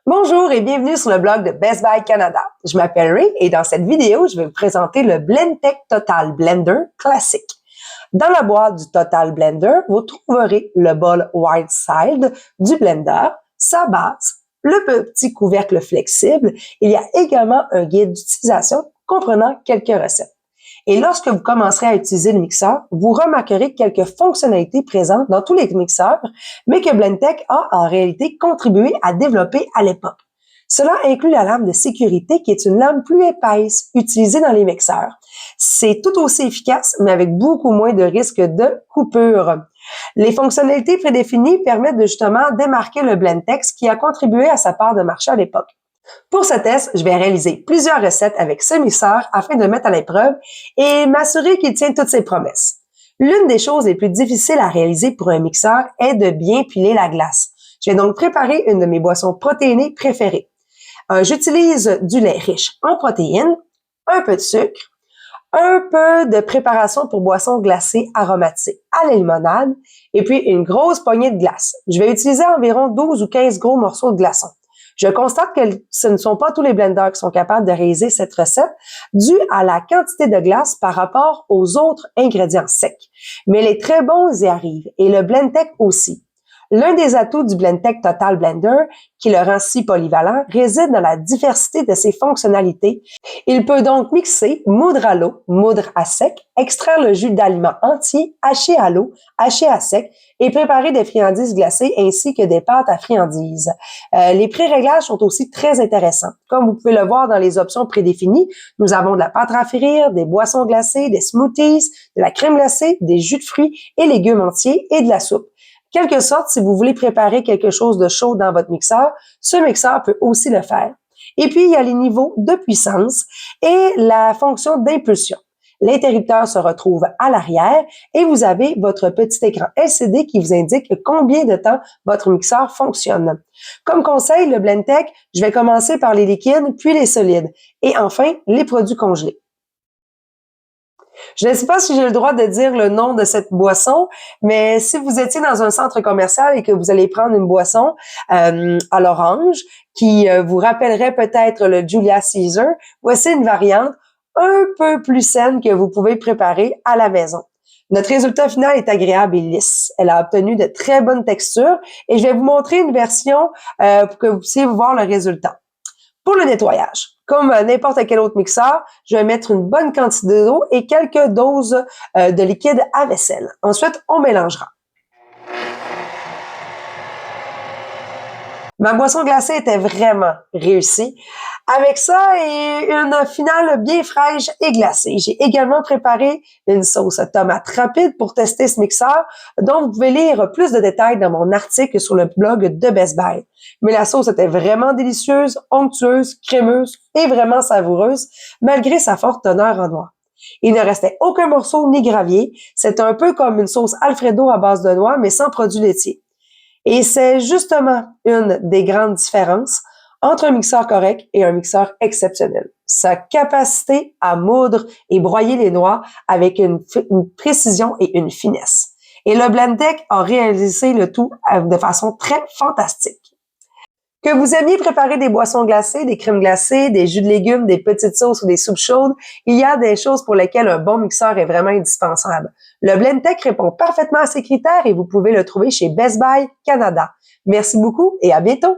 Bonjour et bienvenue sur le blog de Best Buy Canada. Je m'appelle Ray et dans cette vidéo, je vais vous présenter le Blendtec Total Blender classique. Dans la boîte du Total Blender, vous trouverez le bol White Side du blender, sa base, le petit couvercle flexible. Il y a également un guide d'utilisation comprenant quelques recettes. Et lorsque vous commencerez à utiliser le mixeur, vous remarquerez quelques fonctionnalités présentes dans tous les mixeurs, mais que Blendtec a en réalité contribué à développer à l'époque. Cela inclut la lame de sécurité qui est une lame plus épaisse utilisée dans les mixeurs. C'est tout aussi efficace, mais avec beaucoup moins de risques de coupure. Les fonctionnalités prédéfinies permettent de justement démarquer le Blendtec qui a contribué à sa part de marché à l'époque. Pour ce test, je vais réaliser plusieurs recettes avec ce mixeur afin de mettre à l'épreuve et m'assurer qu'il tient toutes ses promesses. L'une des choses les plus difficiles à réaliser pour un mixeur est de bien piler la glace. Je vais donc préparer une de mes boissons protéinées préférées. J'utilise du lait riche en protéines, un peu de sucre, un peu de préparation pour boissons glacées aromatisées à la limonade et puis une grosse poignée de glace. Je vais utiliser environ 12 ou 15 gros morceaux de glaçons. Je constate que ce ne sont pas tous les blenders qui sont capables de réaliser cette recette due à la quantité de glace par rapport aux autres ingrédients secs. Mais les très bons y arrivent et le Blendtec aussi. L'un des atouts du Blendtec Total Blender, qui le rend si polyvalent, réside dans la diversité de ses fonctionnalités. Il peut donc mixer, moudre à l'eau, moudre à sec, extraire le jus d'aliments entiers, hacher à l'eau, hacher à sec et préparer des friandises glacées ainsi que des pâtes à friandises. Les pré-réglages sont aussi très intéressants. Comme vous pouvez le voir dans les options prédéfinies, nous avons de la pâte à frire, des boissons glacées, des smoothies, de la crème glacée, des jus de fruits et légumes entiers et de la soupe. Quelque sorte, si vous voulez préparer quelque chose de chaud dans votre mixeur, ce mixeur peut aussi le faire. Et puis, il y a les niveaux de puissance et la fonction d'impulsion. L'interrupteur se retrouve à l'arrière et vous avez votre petit écran LCD qui vous indique combien de temps votre mixeur fonctionne. Comme conseil, le Blendtec, je vais commencer par les liquides, puis les solides et enfin les produits congelés. Je ne sais pas si j'ai le droit de dire le nom de cette boisson, mais si vous étiez dans un centre commercial et que vous allez prendre une boisson à l'orange qui vous rappellerait peut-être le Julia Caesar, voici une variante un peu plus saine que vous pouvez préparer à la maison. Notre résultat final est agréable et lisse. Elle a obtenu de très bonnes textures et je vais vous montrer une version pour que vous puissiez voir le résultat. Pour le nettoyage, comme n'importe quel autre mixeur, je vais mettre une bonne quantité d'eau et quelques doses de liquide à vaisselle. Ensuite, on mélangera. Ma boisson glacée était vraiment réussie. Avec ça et une finale bien fraîche et glacée. J'ai également préparé une sauce tomate rapide pour tester ce mixeur, dont vous pouvez lire plus de détails dans mon article sur le blog de Best Buy. Mais la sauce était vraiment délicieuse, onctueuse, crémeuse et vraiment savoureuse, malgré sa forte teneur en noix. Il ne restait aucun morceau ni gravier. C'est un peu comme une sauce Alfredo à base de noix, mais sans produits laitiers. Et c'est justement une des grandes différences entre un mixeur correct et un mixeur exceptionnel. Sa capacité à moudre et broyer les noix avec une précision et une finesse. Et le Blendtec a réalisé le tout de façon très fantastique. Que vous aimiez préparer des boissons glacées, des crèmes glacées, des jus de légumes, des petites sauces ou des soupes chaudes, il y a des choses pour lesquelles un bon mixeur est vraiment indispensable. Le Blendtec répond parfaitement à ces critères et vous pouvez le trouver chez Best Buy Canada. Merci beaucoup et à bientôt!